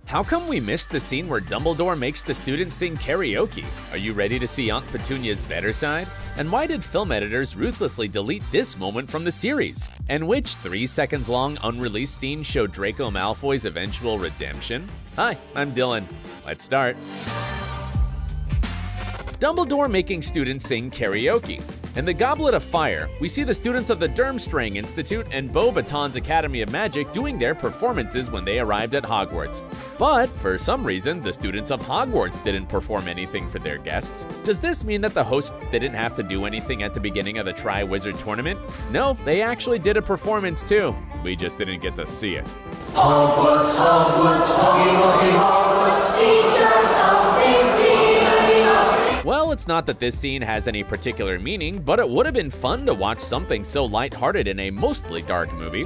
How come we missed the scene where Dumbledore makes the students sing karaoke? Are you ready to see Aunt Petunia's better side? And why did film editors ruthlessly delete this moment from the series? And which 3 seconds long unreleased scene showed Draco Malfoy's eventual redemption? Hi, I'm Dylan. Let's start. Dumbledore making students sing karaoke. In The Goblet of Fire, we see the students of the Durmstrang Institute and Beauxbaton's Academy of Magic doing their performances when they arrived at Hogwarts. But, for some reason, the students of Hogwarts didn't perform anything for their guests. Does this mean that the hosts didn't have to do anything at the beginning of the Triwizard Tournament? No, they actually did a performance too. We just didn't get to see it. Hogwarts, Hogwarts, Hoggy Hogwarts, teach us something, please. Well, it's not that this scene has any particular meaning, but it would have been fun to watch something so lighthearted in a mostly dark movie.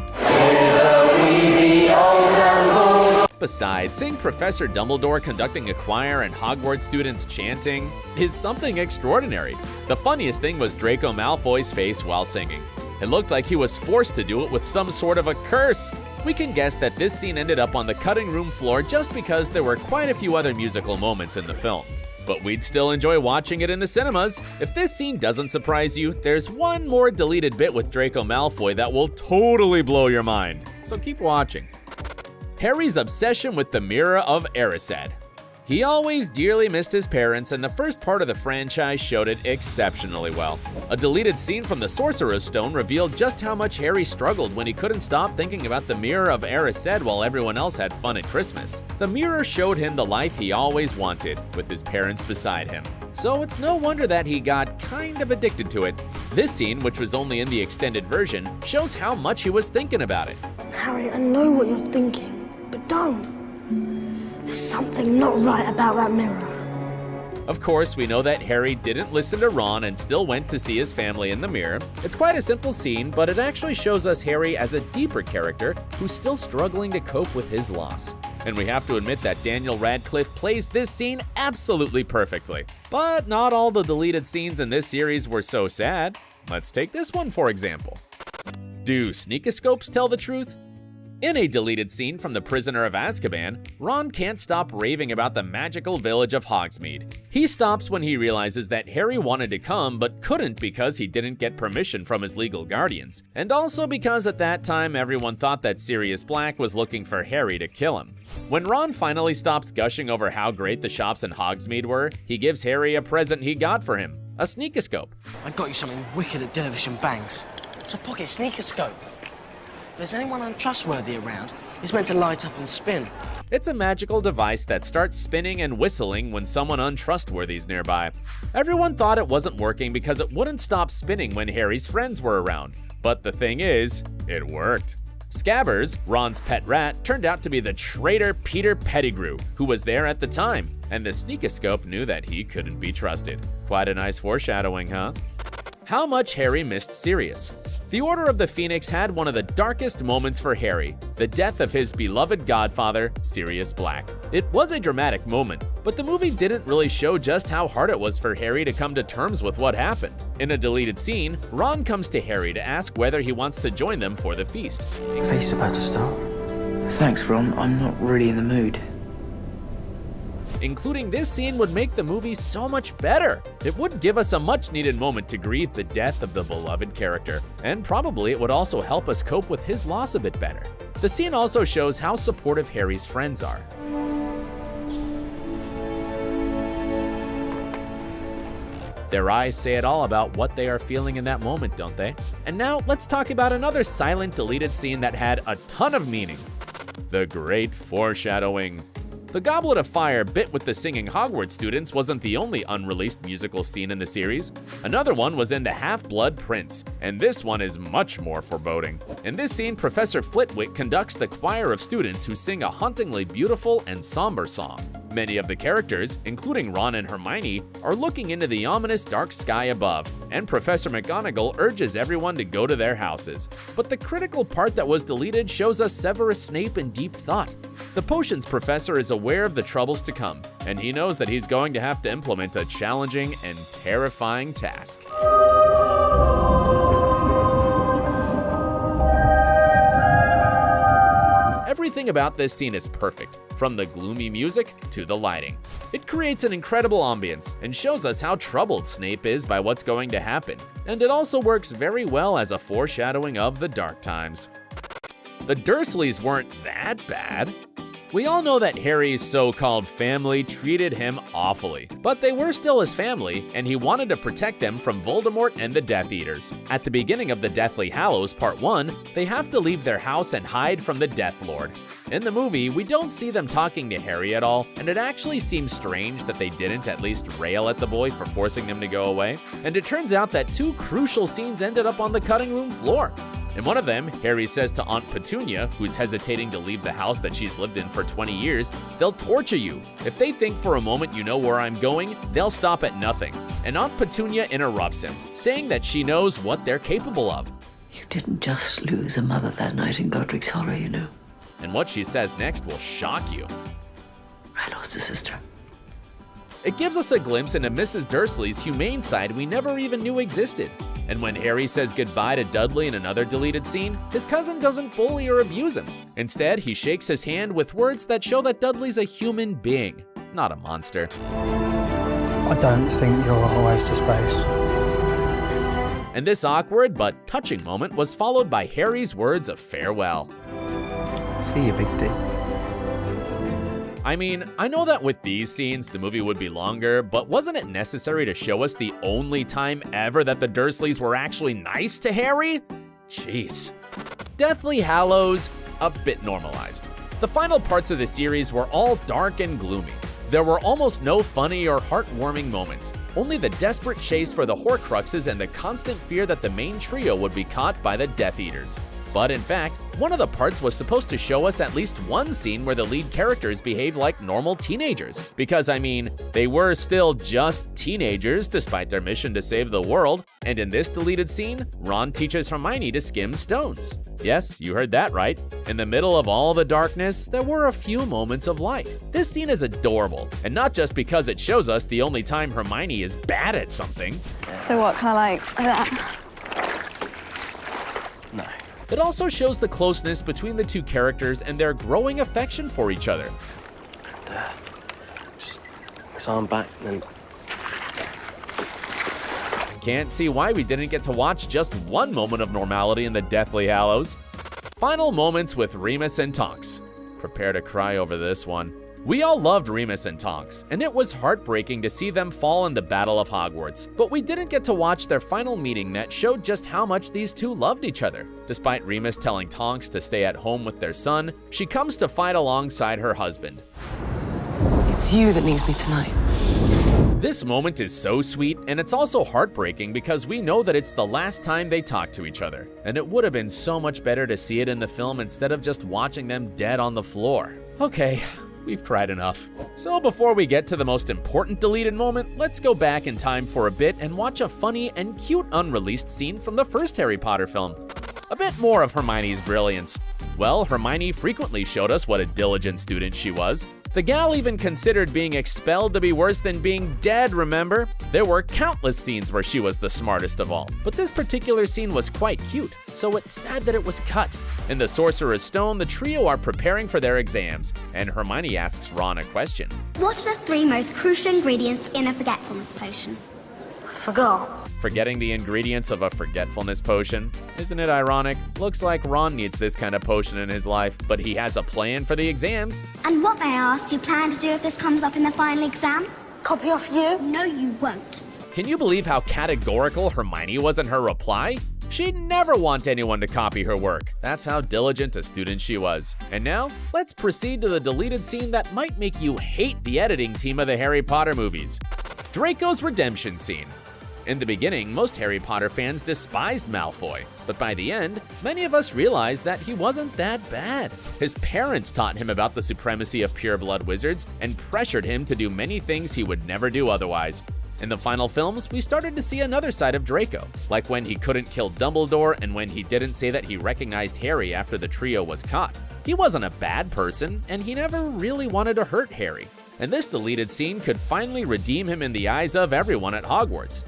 Besides, seeing Professor Dumbledore conducting a choir and Hogwarts students chanting is something extraordinary. The funniest thing was Draco Malfoy's face while singing. It looked like he was forced to do it with some sort of a curse. We can guess that this scene ended up on the cutting room floor just because there were quite a few other musical moments in the film. But we'd still enjoy watching it in the cinemas. If this scene doesn't surprise you, there's one more deleted bit with Draco Malfoy that will totally blow your mind. So keep watching. Harry's obsession with the Mirror of Erised. He always dearly missed his parents, and the first part of the franchise showed it exceptionally well. A deleted scene from the Sorcerer's Stone revealed just how much Harry struggled when he couldn't stop thinking about the Mirror of Erised while everyone else had fun at Christmas. The mirror showed him the life he always wanted, with his parents beside him. So it's no wonder that he got kind of addicted to it. This scene, which was only in the extended version, shows how much he was thinking about it. Harry, I know what you're thinking, but don't. There's something not right about that mirror. Of course, we know that Harry didn't listen to Ron and still went to see his family in the mirror. It's quite a simple scene, but it actually shows us Harry as a deeper character who's still struggling to cope with his loss. And we have to admit that Daniel Radcliffe plays this scene absolutely perfectly. But not all the deleted scenes in this series were so sad. Let's take this one for example. Do sneakoscopes tell the truth? In a deleted scene from The Prisoner of Azkaban, Ron can't stop raving about the magical village of Hogsmeade. He stops when he realizes that Harry wanted to come but couldn't because he didn't get permission from his legal guardians, and also because at that time everyone thought that Sirius Black was looking for Harry to kill him. When Ron finally stops gushing over how great the shops in Hogsmeade were, he gives Harry a present he got for him, a sneakoscope. I got you something wicked at Dervish and Banks. It's a pocket sneakoscope. If there's anyone untrustworthy around, it's meant to light up and spin. It's a magical device that starts spinning and whistling when someone untrustworthy is nearby. Everyone thought it wasn't working because it wouldn't stop spinning when Harry's friends were around. But the thing is, it worked. Scabbers, Ron's pet rat, turned out to be the traitor Peter Pettigrew, who was there at the time, and the sneakoscope knew that he couldn't be trusted. Quite a nice foreshadowing, huh? How much Harry missed Sirius. The Order of the Phoenix had one of the darkest moments for Harry, the death of his beloved godfather, Sirius Black. It was a dramatic moment, but the movie didn't really show just how hard it was for Harry to come to terms with what happened. In a deleted scene, Ron comes to Harry to ask whether he wants to join them for the feast. Feast's about to start. Thanks, Ron. I'm not really in the mood. Including this scene would make the movie so much better. It would give us a much-needed moment to grieve the death of the beloved character, and probably it would also help us cope with his loss a bit better. The scene also shows how supportive Harry's friends are. Their eyes say it all about what they are feeling in that moment, don't they? And now let's talk about another silent deleted scene that had a ton of meaning. The Great Foreshadowing. The Goblet of Fire bit with the singing Hogwarts students wasn't the only unreleased musical scene in the series. Another one was in The Half-Blood Prince, and this one is much more foreboding. In this scene, Professor Flitwick conducts the choir of students who sing a hauntingly beautiful and somber song. Many of the characters, including Ron and Hermione, are looking into the ominous dark sky above, and Professor McGonagall urges everyone to go to their houses. But the critical part that was deleted shows us Severus Snape in deep thought. The potions professor is aware of the troubles to come, and he knows that he's going to have to implement a challenging and terrifying task. Everything about this scene is perfect. from the gloomy music to the lighting. It creates an incredible ambience and shows us how troubled Snape is by what's going to happen, and it also works very well as a foreshadowing of the dark times. The Dursleys weren't that bad. We all know that Harry's so-called family treated him awfully, but they were still his family, and he wanted to protect them from Voldemort and the Death Eaters. At the beginning of the Deathly Hallows Part 1, they have to leave their house and hide from the Death Lord. In the movie, we don't see them talking to Harry at all, and it actually seems strange that they didn't at least rail at the boy for forcing them to go away. And it turns out that two crucial scenes ended up on the cutting room floor. In one of them, Harry says to Aunt Petunia, who's hesitating to leave the house that she's lived in for 20 years, "They'll torture you. If they think for a moment you know where I'm going, they'll stop at nothing." And Aunt Petunia interrupts him, saying that she knows what they're capable of. You didn't just lose a mother that night in Godric's Hollow, you know. And what she says next will shock you. I lost a sister. It gives us a glimpse into Mrs. Dursley's humane side we never even knew existed. And when Harry says goodbye to Dudley in another deleted scene, his cousin doesn't bully or abuse him. Instead, he shakes his hand with words that show that Dudley's a human being, not a monster. I don't think you're a waste of space. And this awkward but touching moment was followed by Harry's words of farewell. See you, Big D. I mean, I know that with these scenes, the movie would be longer, but wasn't it necessary to show us the only time ever that the Dursleys were actually nice to Harry? Jeez. Deathly Hallows, a bit normalized. The final parts of the series were all dark and gloomy. There were almost no funny or heartwarming moments, only the desperate chase for the Horcruxes and the constant fear that the main trio would be caught by the Death Eaters. But in fact, one of the parts was supposed to show us at least one scene where the lead characters behaved like normal teenagers. Because I mean, they were still just teenagers despite their mission to save the world. And in this deleted scene, Ron teaches Hermione to skim stones. Yes, you heard that right. In the middle of all the darkness, there were a few moments of light. This scene is adorable, and not just because it shows us the only time Hermione is bad at something. So what, kind of like that? No. It also shows the closeness between the two characters and their growing affection for each other. Just saw him back, then. Can't see why we didn't get to watch just one moment of normality in the Deathly Hallows. Final moments with Remus and Tonks. Prepare to cry over this one. We all loved Remus and Tonks, and it was heartbreaking to see them fall in the Battle of Hogwarts, but we didn't get to watch their final meeting that showed just how much these two loved each other. Despite Remus telling Tonks to stay at home with their son, she comes to fight alongside her husband. It's you that needs me tonight. This moment is so sweet, and it's also heartbreaking because we know that it's the last time they talk to each other, and it would have been so much better to see it in the film instead of just watching them dead on the floor. Okay, we've cried enough. So before we get to the most important deleted moment, let's go back in time for a bit and watch a funny and cute unreleased scene from the first Harry Potter film. A bit more of Hermione's brilliance. Well, Hermione frequently showed us what a diligent student she was. The gal even considered being expelled to be worse than being dead, remember? There were countless scenes where she was the smartest of all, but this particular scene was quite cute, so it's sad that it was cut. In the Sorcerer's Stone, the trio are preparing for their exams, and Hermione asks Ron a question. What are the 3 most crucial ingredients in a forgetfulness potion? Forgot. Forgetting the ingredients of a forgetfulness potion? Isn't it ironic? Looks like Ron needs this kind of potion in his life, but he has a plan for the exams. And what, may I ask, do you plan to do if this comes up in the final exam? Copy off you? No, you won't. Can you believe how categorical Hermione was in her reply? She'd never want anyone to copy her work. That's how diligent a student she was. And now, let's proceed to the deleted scene that might make you hate the editing team of the Harry Potter movies. Draco's redemption scene. In the beginning, most Harry Potter fans despised Malfoy, but by the end, many of us realized that he wasn't that bad. His parents taught him about the supremacy of pureblood wizards and pressured him to do many things he would never do otherwise. In the final films, we started to see another side of Draco, like when he couldn't kill Dumbledore and when he didn't say that he recognized Harry after the trio was caught. He wasn't a bad person, and he never really wanted to hurt Harry. And this deleted scene could finally redeem him in the eyes of everyone at Hogwarts.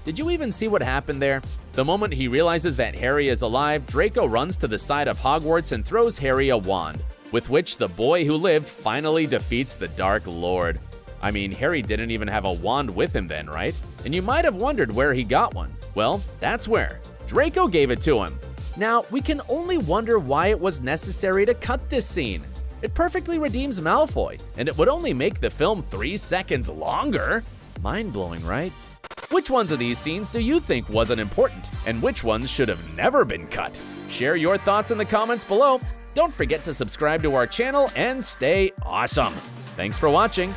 Did you even see what happened there? The moment he realizes that Harry is alive, Draco runs to the side of Hogwarts and throws Harry a wand, with which the boy who lived finally defeats the Dark Lord. I mean, Harry didn't even have a wand with him then, right? And you might have wondered where he got one. Well, that's where. Draco gave it to him. Now, we can only wonder why it was necessary to cut this scene. It perfectly redeems Malfoy, and it would only make the film 3 seconds longer. Mind-blowing, right? Which ones of these scenes do you think wasn't important, and which ones should have never been cut? Share your thoughts in the comments below. Don't forget to subscribe to our channel and stay awesome. Thanks for watching.